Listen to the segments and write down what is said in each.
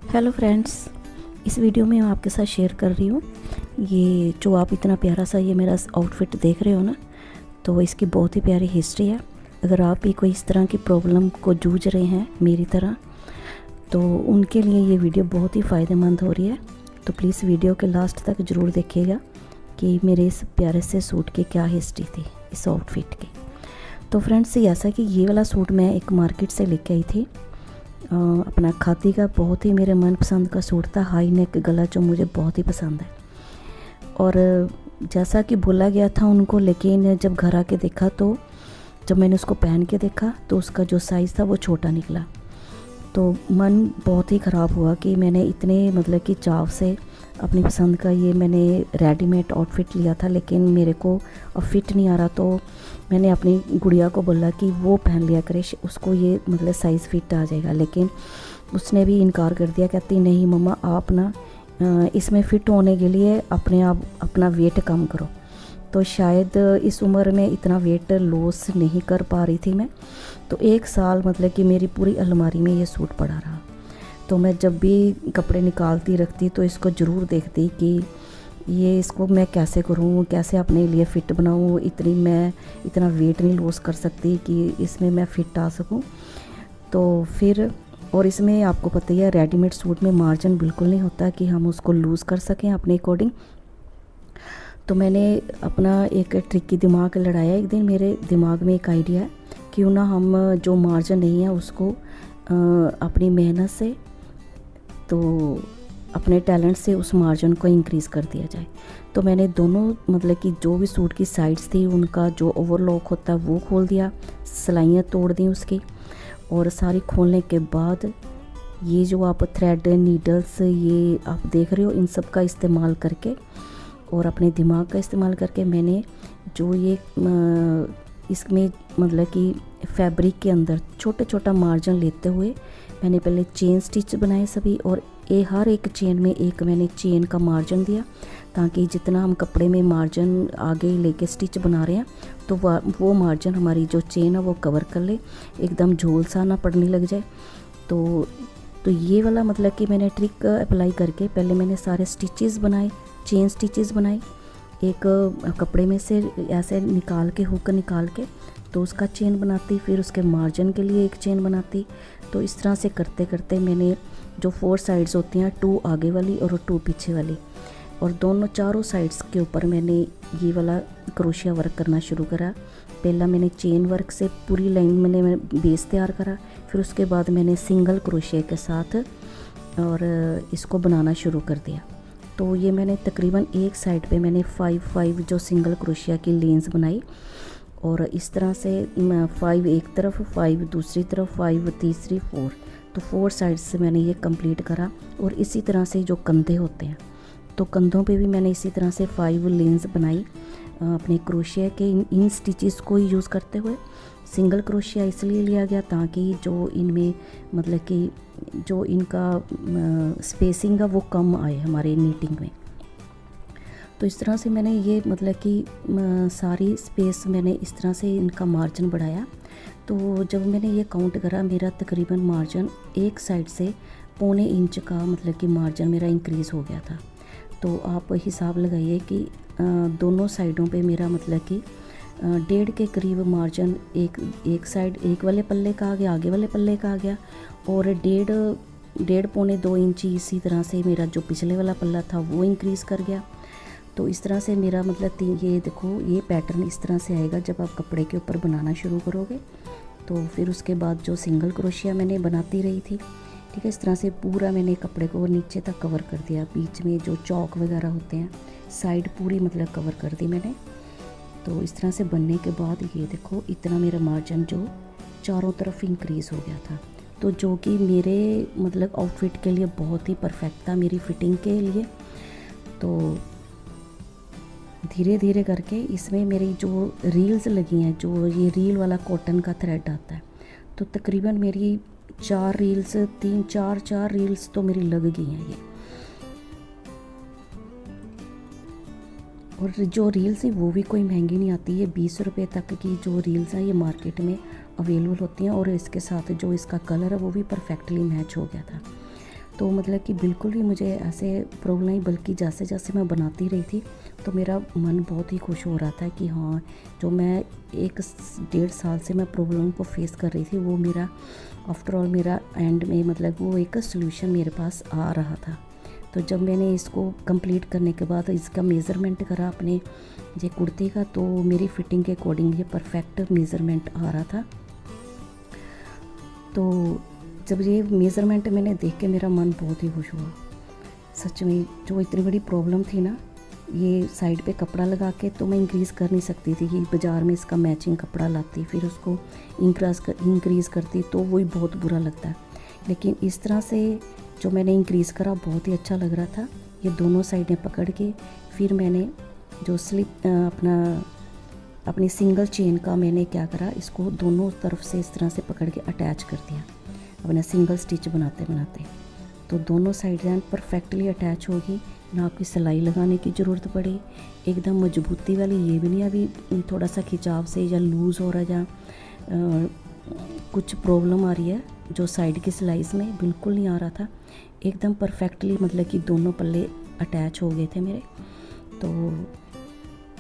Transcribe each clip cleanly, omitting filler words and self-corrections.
Hello friends, इस video में मैं आपके साथ शेयर कर रही हूँ ये जो आप इतना प्यारा सा ये मेरा आउटफिट देख रहे हो ना, तो इसकी बहुत ही प्यारी हिस्ट्री है। अगर आप भी कोई इस तरह की प्रॉब्लम को जूझ रहे हैं मेरी तरह, तो उनके लिए ये वीडियो बहुत ही फ़ायदेमंद हो रही है। तो प्लीज़ वीडियो के लास्ट तक ज़रूर देखिएगा कि मेरे इस प्यारे से सूट की क्या हिस्ट्री थी, इस आउटफिट की। तो फ्रेंड्स, ऐसा कि ये वाला सूट मैं एक मार्केट से लेके आई थी, अपना खादी का बहुत ही मेरे मनपसंद का सूट था, हाई नेक गला, जो मुझे बहुत ही पसंद है। और जैसा कि बोला गया था उनको, लेकिन जब घर आके देखा तो जब मैंने उसको पहन के देखा तो उसका जो साइज़ था वो छोटा निकला। तो मन बहुत ही ख़राब हुआ कि मैंने इतने मतलब कि चाव से अपनी पसंद का ये मैंने रेडीमेड आउटफिट लिया था, लेकिन मेरे को अब फिट नहीं आ रहा। तो मैंने अपनी गुड़िया को बोला कि वो पहन लिया करे, उसको ये मतलब साइज़ फिट आ जाएगा, लेकिन उसने भी इनकार कर दिया। कहती नहीं मम्मा, आप ना इसमें फ़िट होने के लिए अपने आप अपना वेट कम करो। तो शायद इस उम्र में इतना वेट लॉस नहीं कर पा रही थी मैं। तो 1 साल मतलब कि मेरी पूरी अलमारी में ये सूट पड़ा रहा। तो मैं जब भी कपड़े निकालती रखती तो इसको ज़रूर देखती कि ये इसको मैं कैसे करूँ, कैसे अपने लिए फ़िट बनाऊँ। मैं इतना वेट नहीं लॉस कर सकती कि इसमें मैं फ़िट आ सकूँ। तो फिर और इसमें आपको पता ही है, रेडीमेड सूट में मार्जिन बिल्कुल नहीं होता कि हम उसको लूज़ कर सकें अपने अकॉर्डिंग। तो मैंने अपना एक ट्रिकी दिमाग लड़ाया। एक दिन मेरे दिमाग में एक आइडिया है, क्यों ना हम जो मार्जिन नहीं है उसको अपनी मेहनत से, तो अपने टैलेंट से उस मार्जिन को इंक्रीज़ कर दिया जाए। तो मैंने दोनों मतलब कि जो भी सूट की साइड्स थी उनका जो ओवरलॉक होता है वो खोल दिया, सिलाइयाँ तोड़ दी उसकी। और सारी खोलने के बाद ये जो आप थ्रेड, नीडल्स ये आप देख रहे हो, इन सब का इस्तेमाल करके और अपने दिमाग का इस्तेमाल करके मैंने जो ये इसमें मतलब कि फैब्रिक के अंदर छोटा छोटा मार्जिन लेते हुए मैंने पहले चेन स्टिच बनाए सभी, और हर एक चेन में एक मैंने चेन का मार्जिन दिया, ताकि जितना हम कपड़े में मार्जिन आगे लेके स्टिच बना रहे हैं तो वो मार्जिन हमारी जो चेन है वो कवर कर ले, एकदम झोल सा ना पड़ने लग जाए। तो ये वाला मतलब कि मैंने ट्रिक अप्लाई करके पहले मैंने सारे स्टिचेस बनाए, चेन स्टिचेस बनाए एक कपड़े में से ऐसे निकाल के, हुक निकाल के, तो उसका चेन बनाती, फिर उसके मार्जिन के लिए एक चेन बनाती। तो इस तरह से करते करते मैंने जो 4 साइड्स होती हैं, 2 आगे वाली और 2 पीछे वाली, और दोनों चारों साइड्स के ऊपर मैंने ये वाला क्रोशिया वर्क करना शुरू करा। पहला मैंने चेन वर्क से पूरी लाइन मैंने बेस तैयार करा, फिर उसके बाद मैंने सिंगल क्रोशिया के साथ और इसको बनाना शुरू कर दिया। तो ये मैंने तकरीबन एक साइड पे मैंने 5 जो सिंगल क्रोशिया की लेंस बनाई, और इस तरह से 5 एक तरफ, 5 दूसरी तरफ, 5 तीसरी, 4, तो 4 साइड से मैंने ये कंप्लीट करा। और इसी तरह से जो कंधे होते हैं, तो कंधों पे भी मैंने इसी तरह से 5 लेंस बनाई अपने क्रोशिया के इन स्टिचेस को यूज़ करते हुए। सिंगल क्रोशिया इसलिए लिया गया ताकि जो इनमें मतलब कि जो इनका स्पेसिंग है वो कम आए हमारे नीटिंग में। तो इस तरह से मैंने ये मतलब कि सारी स्पेस मैंने इस तरह से इनका मार्जिन बढ़ाया। तो जब मैंने ये काउंट करा, मेरा तकरीबन मार्जिन एक साइड से 1.25 इंच का मतलब कि मार्जिन मेरा इंक्रीज़ हो गया था। तो आप हिसाब लगाइए कि दोनों साइडों पे मेरा मतलब कि 1.5 के करीब मार्जिन एक साइड, एक वाले पल्ले का आ गया, आगे वाले पल्ले का आ गया, और 1.5 पौने 2 इंच इसी तरह से मेरा जो पिछले वाला पल्ला था वो इंक्रीज़ कर गया। तो इस तरह से मेरा मतलब ये देखो, ये पैटर्न इस तरह से आएगा जब आप कपड़े के ऊपर बनाना शुरू करोगे। तो फिर उसके बाद जो सिंगल क्रोशिया मैंने बनाती रही थी, ठीक है, इस तरह से पूरा मैंने कपड़े को नीचे तक कवर कर दिया। बीच में जो चौक वगैरह होते हैं, साइड पूरी मतलब कवर कर दी मैंने। तो इस तरह से बनने के बाद ये देखो, इतना मेरा मार्जिन जो चारों तरफ इंक्रीज़ हो गया था, तो जो कि मेरे मतलब आउटफिट के लिए बहुत ही परफेक्ट था, मेरी फिटिंग के लिए। तो धीरे धीरे करके इसमें मेरी जो रील्स लगी हैं, जो ये रील वाला कॉटन का थ्रेड आता है, तो तकरीबन मेरी 4 रील्स, 3-4 रील्स तो मेरी लग गई हैं ये। और जो रील्स है वो भी कोई महंगी नहीं आती है, 20 रुपये तक की जो रील्स हैं ये मार्केट में अवेलेबल होती हैं। और इसके साथ जो इसका कलर है वो भी परफेक्टली मैच हो गया था। तो मतलब कि बिल्कुल ही मुझे ऐसे प्रॉब्लम नहीं, बल्कि जैसे जैसे मैं बनाती रही थी तो मेरा मन बहुत ही खुश हो रहा था कि हाँ, जो मैं 1-1.5 साल से मैं प्रॉब्लम को फेस कर रही थी वो मेरा आफ्टर ऑल मेरा एंड में मतलब वो एक सॉल्यूशन मेरे पास आ रहा था। तो जब मैंने इसको कंप्लीट करने के बाद इसका मेज़रमेंट करा अपने ये कुर्ती का, तो मेरी फिटिंग के अकॉर्डिंग ये परफेक्ट मेज़रमेंट आ रहा था। तो जब ये मेज़रमेंट मैंने देख के मेरा मन बहुत ही खुश हुआ। सच में जो इतनी बड़ी प्रॉब्लम थी ना, ये साइड पे कपड़ा लगा के तो मैं इंक्रीज़ कर नहीं सकती थी कि बाज़ार में इसका मैचिंग कपड़ा लाती फिर उसको इंक्रीज़ करती तो वही बहुत बुरा लगता है। लेकिन इस तरह से जो मैंने इंक्रीज़ करा बहुत ही अच्छा लग रहा था। ये दोनों साइडें पकड़ के फिर मैंने जो स्लिप अपनी सिंगल चेन का मैंने क्या करा, इसको दोनों तरफ से इस तरह से पकड़ के अटैच कर दिया अपना सिंगल स्टिच बनाते बनाते। तो दोनों साइड परफेक्टली अटैच होगी, ना आपकी सिलाई लगाने की ज़रूरत पड़ी। एकदम मजबूती वाली, ये भी नहीं अभी थोड़ा सा खिंचाव से या लूज़ हो रहा है या कुछ प्रॉब्लम आ रही है, जो साइड की सिलाईज़ में बिल्कुल नहीं आ रहा था। एकदम परफेक्टली मतलब कि दोनों पल्ले अटैच हो गए थे मेरे। तो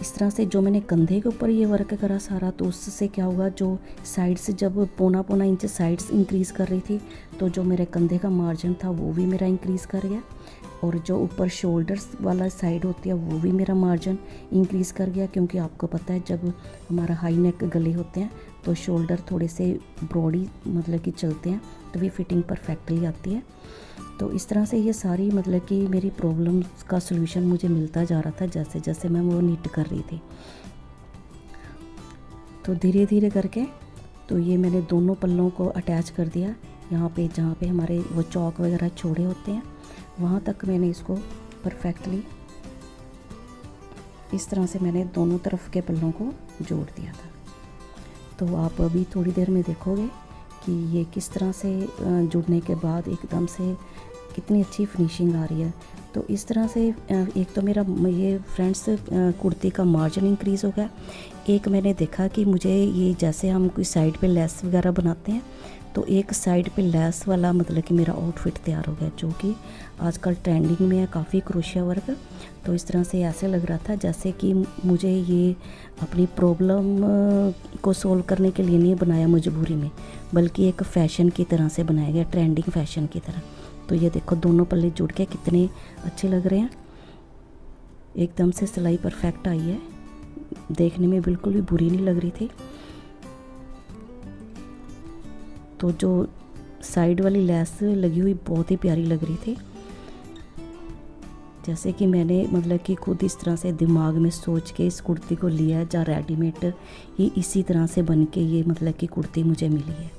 इस तरह से जो मैंने कंधे के ऊपर ये वर्क करा सारा, तो उससे क्या हुआ, जो साइड से जब पौना इंच साइड्स इंक्रीज़ कर रही थी तो जो मेरे कंधे का मार्जिन था वो भी मेरा इंक्रीज़ कर गया, और जो ऊपर शोल्डर्स वाला साइड होती है वो भी मेरा मार्जिन इंक्रीज़ कर गया। क्योंकि आपको पता है जब हमारा हाई नेक गले होते हैं तो शोल्डर थोड़े से ब्रॉडी मतलब कि चलते हैं, तो भी फिटिंग परफेक्टली आती है। तो इस तरह से ये सारी मतलब कि मेरी प्रॉब्लम्स का सलूशन मुझे मिलता जा रहा था जैसे जैसे मैं वो नीट कर रही थी। तो धीरे धीरे करके तो ये मैंने दोनों पल्लों को अटैच कर दिया। यहाँ पे जहाँ पे हमारे वो चौक वगैरह छोड़े होते हैं वहाँ तक मैंने इसको परफेक्टली इस तरह से मैंने दोनों तरफ के पल्लों को जोड़ दिया था। तो आप अभी थोड़ी देर में देखोगे कि ये किस तरह से जुड़ने के बाद एकदम से कितनी अच्छी फिनिशिंग आ रही है। तो इस तरह से एक तो मेरा ये फ्रेंड्स कुर्ती का मार्जिन इंक्रीज़ हो गया। एक मैंने देखा कि मुझे ये जैसे हम कोई साइड पे लेस वगैरह बनाते हैं तो एक साइड पे लेस वाला मतलब कि मेरा आउटफिट तैयार हो गया, जो कि आजकल ट्रेंडिंग में है काफ़ी क्रोशिया वर्क। तो इस तरह से ऐसे लग रहा था जैसे कि मुझे ये अपनी प्रॉब्लम को सोल्व करने के लिए नहीं बनाया मजबूरी में, बल्कि एक फ़ैशन की तरह से बनाया गया, ट्रेंडिंग फ़ैशन की तरह। तो ये देखो दोनों पल्ले जुड़ के कितने अच्छे लग रहे हैं। एकदम से सिलाई परफेक्ट आई है, देखने में बिल्कुल भी बुरी नहीं लग रही थी। तो जो साइड वाली लेस लगी हुई बहुत ही प्यारी लग रही थी, जैसे कि मैंने मतलब कि खुद इस तरह से दिमाग में सोच के इस कुर्ती को लिया है, या रेडीमेड ही इसी तरह से बन के ये मतलब कि कुर्ती मुझे मिली है।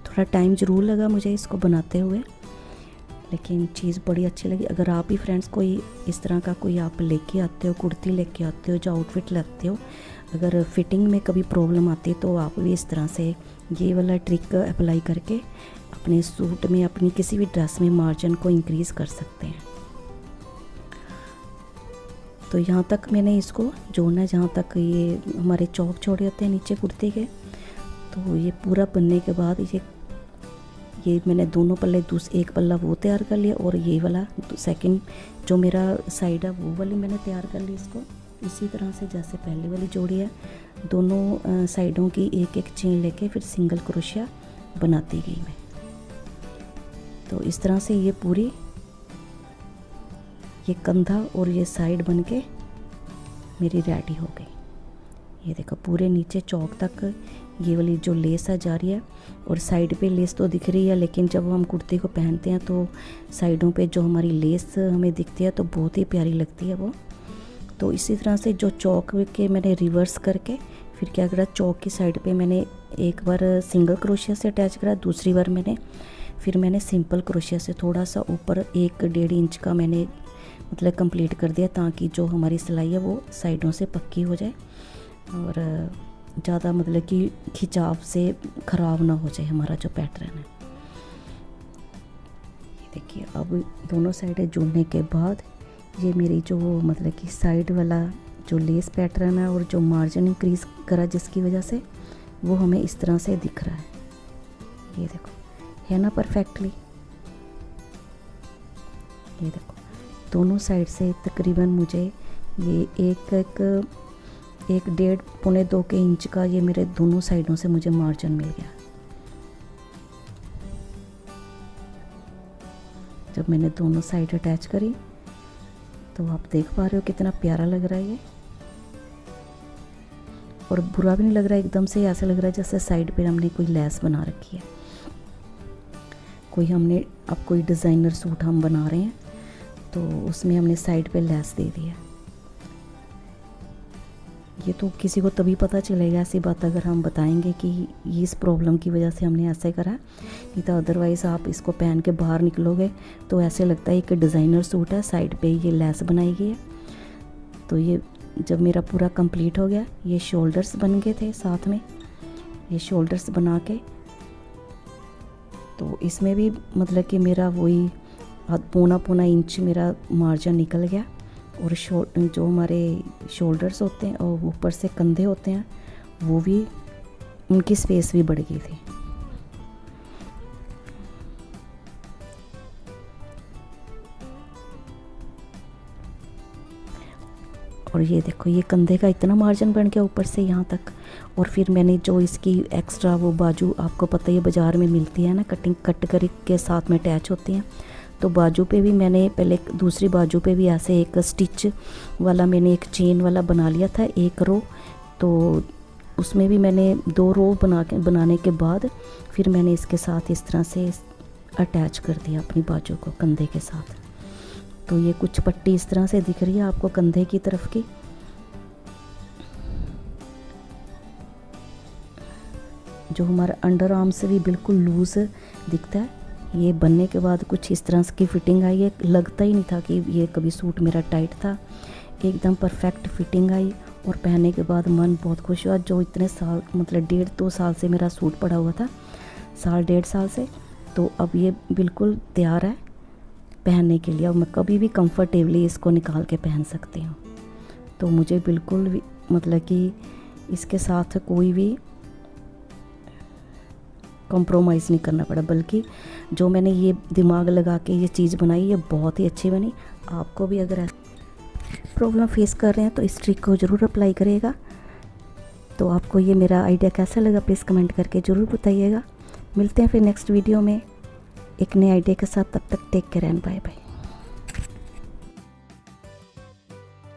थोड़ा टाइम ज़रूर लगा मुझे इसको बनाते हुए, लेकिन चीज़ बड़ी अच्छी लगी। अगर आप भी फ्रेंड्स कोई इस तरह का कोई आप लेके आते हो, कुर्ती लेके आते हो, जो आउटफिट लेते हो, अगर फिटिंग में कभी प्रॉब्लम आती है तो आप भी इस तरह से ये वाला ट्रिक अप्लाई करके अपने सूट में, अपनी किसी भी ड्रेस में मार्जिन को इंक्रीज़ कर सकते हैं। तो यहाँ तक मैंने इसको जोड़ना है जहाँ तक ये हमारे चौक छोड़े होते हैं नीचे कुर्ती के। तो ये पूरा बनने के बाद ये मैंने दोनों पल्ले एक पल्ला वो तैयार कर लिया, और ये वाला सेकंड जो मेरा साइड है वो वाली मैंने तैयार कर ली। इसको इसी तरह से जैसे पहले वाली जोड़ी है, दोनों साइडों की एक एक चेन लेके फिर सिंगल क्रोशिया बनाती गई मैं। तो इस तरह से ये पूरी ये कंधा और ये साइड बन के मेरी रेडी हो गई। ये देखो पूरे नीचे चौक तक ये वाली जो लेस है जा रही है, और साइड पे लेस तो दिख रही है, लेकिन जब हम कुर्ती को पहनते हैं तो साइडों पे जो हमारी लेस हमें दिखती है तो बहुत ही प्यारी लगती है वो। तो इसी तरह से जो चौक के मैंने रिवर्स करके फिर क्या करा, चौक की साइड पे मैंने एक बार सिंगल क्रोशिया से अटैच करा, दूसरी बार मैंने सिंपल क्रोशिया से थोड़ा सा ऊपर 1-1.5 इंच का मैंने मतलब कंप्लीट कर दिया, ताकि जो हमारी सिलाई है वो साइडों से पक्की हो जाए और ज़्यादा मतलब कि खिंचाव से ख़राब ना हो जाए हमारा जो पैटर्न है। ये देखिए अब दोनों साइडें जुड़ने के बाद ये मेरी जो मतलब कि साइड वाला जो लेस पैटर्न है और जो मार्जिन इंक्रीज़ करा जिसकी वजह से वो हमें इस तरह से दिख रहा है। ये देखो है ना परफेक्टली। ये देखो दोनों साइड से तकरीबन मुझे ये एक डेढ़ पौने 2 के इंच का ये मेरे दोनों साइडों से मुझे मार्जिन मिल गया। जब मैंने दोनों साइड अटैच करी तो आप देख पा रहे हो कितना प्यारा लग रहा है ये, और बुरा भी नहीं लग रहा है। एकदम से ऐसा लग रहा है जैसे साइड पे हमने कोई लेस बना रखी है। कोई डिज़ाइनर सूट हम बना रहे हैं तो उसमें हमने साइड पे लेस दे दिया। ये तो किसी को तभी पता चलेगा ऐसी बात अगर हम बताएंगे कि ये इस प्रॉब्लम की वजह से हमने ऐसे करा, नहीं तो अदरवाइज़ आप इसको पहन के बाहर निकलोगे तो ऐसे लगता है कि डिज़ाइनर सूट है, साइड पे ये लेस बनाई गई है। तो ये जब मेरा पूरा कंप्लीट हो गया, ये शोल्डर्स बन गए थे साथ में। ये शोल्डर्स बना के तो इसमें भी मतलब कि मेरा वही पौना इंच मेरा मार्जिन निकल गया, और जो हमारे शोल्डर्स होते हैं और ऊपर से कंधे होते हैं वो भी, उनकी स्पेस भी बढ़ गई थी। और ये देखो ये कंधे का इतना मार्जिन बन गया ऊपर से यहाँ तक। और फिर मैंने जो इसकी एक्स्ट्रा वो बाजू, आपको पता है बाज़ार में मिलती है ना, कट कर के साथ में अटैच होती हैं, तो बाजू पे भी मैंने पहले दूसरी बाजू पे भी ऐसे एक स्टिच वाला मैंने एक चेन वाला बना लिया था, एक रो। तो उसमें भी मैंने 2 रो बनाने के बाद फिर मैंने इसके साथ इस तरह से अटैच कर दिया अपनी बाजू को कंधे के साथ। तो ये कुछ पट्टी इस तरह से दिख रही है आपको कंधे की तरफ की। जो हमारा अंडर आर्म से भी बिल्कुल लूज़ दिखता है। ये बनने के बाद कुछ इस तरह की फ़िटिंग आई है, लगता ही नहीं था कि ये कभी सूट मेरा टाइट था। एकदम परफेक्ट फिटिंग आई और पहनने के बाद मन बहुत खुश हुआ। जो इतने साल मतलब 1.5-2 साल से मेरा सूट पड़ा हुआ था, 1.5 साल से, तो अब ये बिल्कुल तैयार है पहनने के लिए। और मैं कभी भी कंफर्टेबली इसको निकाल के पहन सकती हूँ। तो मुझे बिल्कुल भी मतलब कि इसके साथ कोई भी कॉम्प्रोमाइज़ नहीं करना पड़ा, बल्कि जो मैंने ये दिमाग लगा के ये चीज़ बनाई ये बहुत ही अच्छी बनी। आपको भी अगर प्रॉब्लम फेस कर रहे हैं तो इस ट्रिक को ज़रूर अप्लाई करिएगा। तो आपको ये मेरा आइडिया कैसा लगा प्लीज़ कमेंट करके ज़रूर बताइएगा। मिलते हैं फिर नेक्स्ट वीडियो में एक नए आइडिया के साथ। तब तक take care and bye bye.